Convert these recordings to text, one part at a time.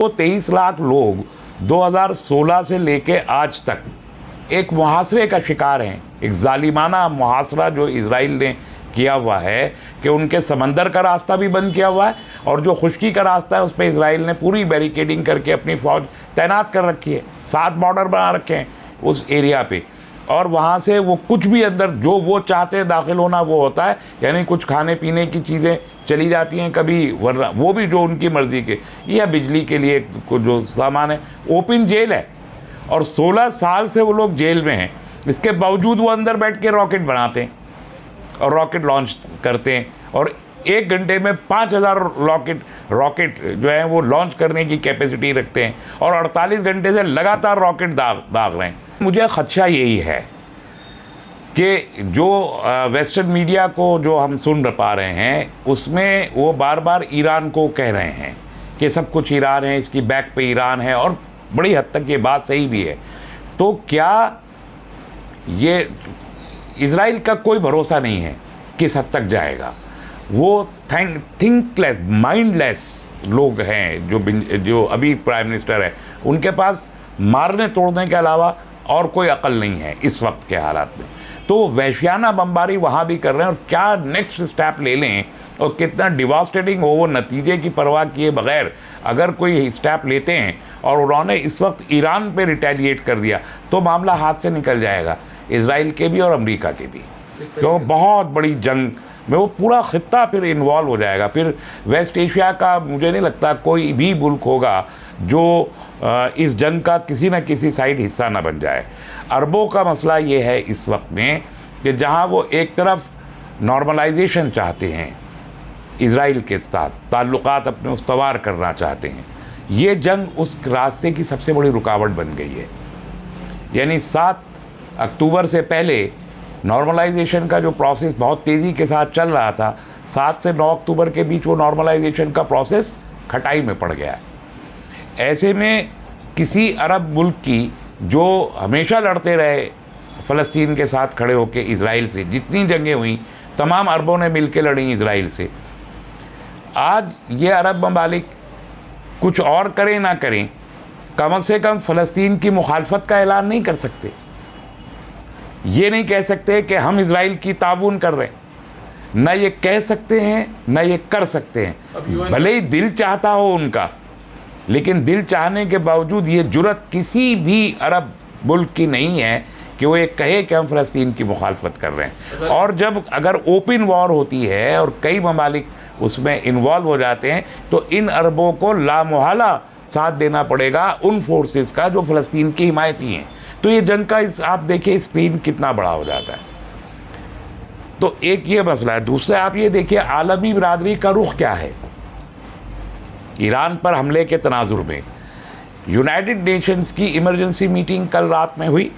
वो 23 लाख लोग 2016 से लेके आज तक एक मुहासरे का शिकार हैं। एक जालिमाना मुहासरा जो इजराइल ने किया हुआ है कि उनके समंदर का रास्ता भी बंद किया हुआ है और जो खुश्की का रास्ता है उस पर इजराइल ने पूरी बैरिकेडिंग करके अपनी फ़ौज तैनात कर रखी है। 7 बॉर्डर बना रखे हैं उस एरिया पे और वहाँ से वो कुछ भी अंदर जो वो चाहते हैं दाखिल होना वो होता है। यानी कुछ खाने पीने की चीज़ें चली जाती हैं कभी, वरना वो भी जो उनकी मर्ज़ी के, या बिजली के लिए जो सामान है। ओपन जेल है और 16 साल से वो लोग जेल में हैं। इसके बावजूद वो अंदर बैठ के रॉकेट बनाते हैं और रॉकेट लॉन्च करते हैं और 1 घंटे में 5000 रॉकेट जो है वो लॉन्च करने की कैपेसिटी रखते हैं और 48 घंटे से लगातार रॉकेट दाग रहे हैं। मुझे खदशा यही है कि जो वेस्टर्न मीडिया को जो हम सुन पा रहे हैं उसमें वो बार बार ईरान को कह रहे हैं कि सब कुछ ईरान है, इसकी बैक पे ईरान है, और बड़ी हद तक ये बात सही भी है। तो क्या ये इजराइल का कोई भरोसा नहीं है किस हद तक जाएगा। वो थिंकलेस माइंडलेस लोग हैं जो अभी प्राइम मिनिस्टर है, उनके पास मारने तोड़ने के अलावा और कोई अकल नहीं है इस वक्त के हालात में। तो वो वैश्याना बमबारी वहाँ भी कर रहे हैं और क्या नेक्स्ट स्टेप ले लें और कितना डिवास्टेटिंग हो वो नतीजे की परवाह किए बगैर अगर कोई स्टेप लेते हैं और उन्होंने इस वक्त ईरान पे रिटेलिएट कर दिया तो मामला हाथ से निकल जाएगा, इजराइल के भी और अमेरिका के भी। तो बहुत बड़ी जंग में वो पूरा खित्ता फिर इन्वॉल्व हो जाएगा। फिर वेस्ट एशिया का मुझे नहीं लगता कोई भी मुल्क होगा जो इस जंग का किसी न किसी साइड हिस्सा ना बन जाए। अरबों का मसला ये है इस वक्त में कि जहाँ वो एक तरफ नॉर्मलाइजेशन चाहते हैं, इजराइल के साथ ताल्लुकात अपने उस्तवार करना चाहते हैं, ये जंग उस रास्ते की सबसे बड़ी रुकावट बन गई है। यानी 7 अक्टूबर से पहले नॉर्मलाइजेशन का जो प्रोसेस बहुत तेज़ी के साथ चल रहा था, 7 से 9 अक्टूबर के बीच वो नॉर्मलाइजेशन का प्रोसेस खटाई में पड़ गया। ऐसे में किसी अरब मुल्क की जो हमेशा लड़ते रहे फ़लस्तीन के साथ खड़े होकर इजराइल से, जितनी जंगें हुई तमाम अरबों ने मिलकर लड़ी इजराइल से, आज ये अरब ममालिक कुछ और करें ना करें, कम से कम फ़लस्तीन की मुखालफत का ऐलान नहीं कर सकते। ये नहीं कह सकते कि हम इजराइल की ताउन कर रहे हैं, ना ये कह सकते हैं ना ये कर सकते हैं। भले ही दिल चाहता हो उनका, लेकिन दिल चाहने के बावजूद ये जुर्रत किसी भी अरब मुल्क की नहीं है कि वो ये कहे कि हम फ़लस्तीन की मुखालफत कर रहे हैं। और जब अगर ओपन वॉर होती है और कई ममालिक उसमें इन्वॉल्व हो जाते हैं तो इन अरबों को लामुहाला साथ देना पड़ेगा उन फोर्सेस का जो फ़लस्तीन की हिमायती हैं। तो ये जंग का आप देखिए स्क्रीन कितना बड़ा हो जाता है। तो एक ये मसला है। दूसरा आप ये देखिए आलमी बिरादरी का रुख क्या है। ईरान पर हमले के तनाजुर में यूनाइटेड नेशंस की इमरजेंसी मीटिंग कल रात में हुई,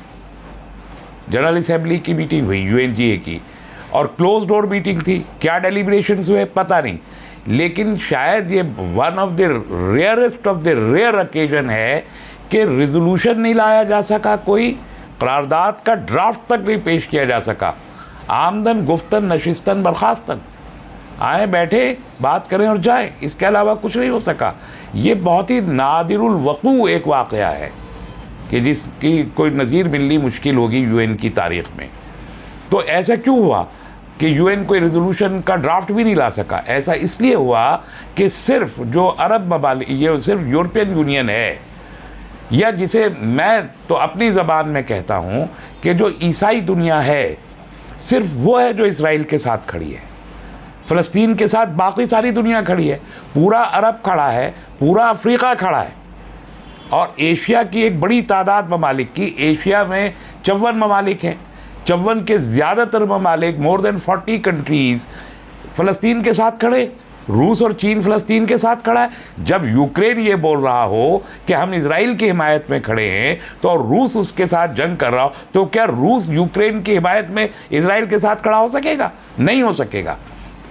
जनरल असेंबली की मीटिंग हुई UNGA की, और क्लोज डोर मीटिंग थी। क्या डेलिब्रेशंस हुए पता नहीं, लेकिन शायद ये one of the rarest of the rare occasion है कि रिजोल्यूशन नहीं लाया जा सका, कोई करारदाद का ड्राफ्ट तक नहीं पेश किया जा सका। आमदन गुफ्तन नशिस्तन बर्खास्तन, आए बैठे बात करें और जाए, इसके अलावा कुछ नहीं हो सका। ये बहुत ही नादिरुल वक़ू एक वाक़या है कि जिसकी कोई नज़ीर मिलनी मुश्किल होगी UN की तारीख़ में। तो ऐसा क्यों हुआ कि UN कोई रिजोल्यूशन का ड्राफ्ट भी नहीं ला सका? ऐसा इसलिए हुआ कि सिर्फ जो अरब ममालिक, ये सिर्फ यूरोपियन यूनियन है, या जिसे मैं तो अपनी ज़बान में कहता हूँ कि जो ईसाई दुनिया है, सिर्फ वो है जो इजराइल के साथ खड़ी है। फ़लस्तीन के साथ बाकी सारी दुनिया खड़ी है, पूरा अरब खड़ा है, पूरा अफ्रीका खड़ा है, और एशिया की एक बड़ी तादाद ममालिक की, एशिया में 54 ममालिक हैं, 54 के ज़्यादातर ममालिक, मोर देन 40 कंट्रीज़ फ़लस्तीन के साथ खड़े। रूस और चीन फ़लस्तीन के साथ खड़ा है। जब यूक्रेन ये बोल रहा हो कि हम इजराइल की हिमायत में खड़े हैं तो रूस उसके साथ जंग कर रहा हो, तो क्या रूस यूक्रेन की हिमायत में इजराइल के साथ खड़ा हो सकेगा? नहीं हो सकेगा।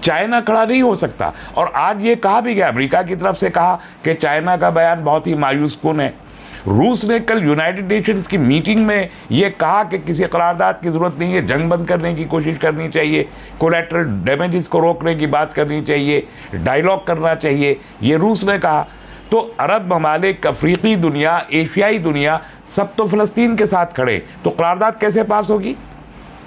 चाइना खड़ा नहीं हो सकता। और आज ये कहा भी गया, अमेरिका की तरफ से कहा कि चाइना का बयान बहुत ही मायूस कुन है। रूस ने कल यूनाइटेड नेशंस की मीटिंग में ये कहा कि किसी करारदाद की ज़रूरत नहीं है, जंग बंद करने की कोशिश करनी चाहिए, कोलैटरल डैमेजेस को रोकने की बात करनी चाहिए, डायलॉग करना चाहिए, ये रूस ने कहा। तो अरब ममालिक, अफ्रीकी दुनिया, एशियाई दुनिया सब तो फ़लस्तीन के साथ खड़े, तो करारदाद कैसे पास होगी?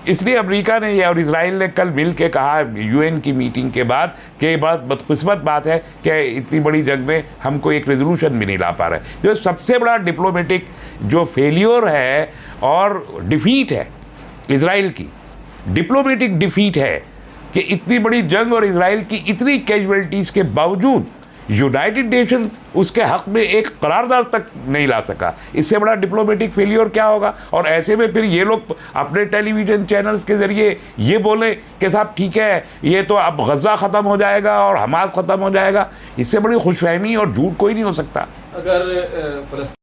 इसलिए अमेरिका ने और इजराइल ने कल मिल के कहा यूएन की मीटिंग के बाद कि ये बहुत बदकिस्मत बात है कि इतनी बड़ी जंग में हमको एक रेजोल्यूशन भी नहीं ला पा रहे। जो सबसे बड़ा डिप्लोमेटिक जो फेलियर है और डिफीट है इजराइल की, डिप्लोमेटिक डिफीट है कि इतनी बड़ी जंग और इजराइल की इतनी कैजुअलिटीज़ के बावजूद यूनाइटेड नेशंस उसके हक में एक करारदाद तक नहीं ला सका। इससे बड़ा डिप्लोमेटिक फेलियर क्या होगा? और ऐसे में फिर ये लोग अपने टेलीविज़न चैनल्स के ज़रिए ये बोलें कि साहब ठीक है, ये तो अब गज़ा ख़त्म हो जाएगा और हमास ख़त्म हो जाएगा। इससे बड़ी खुशफहमी और झूठ कोई नहीं हो सकता। अगर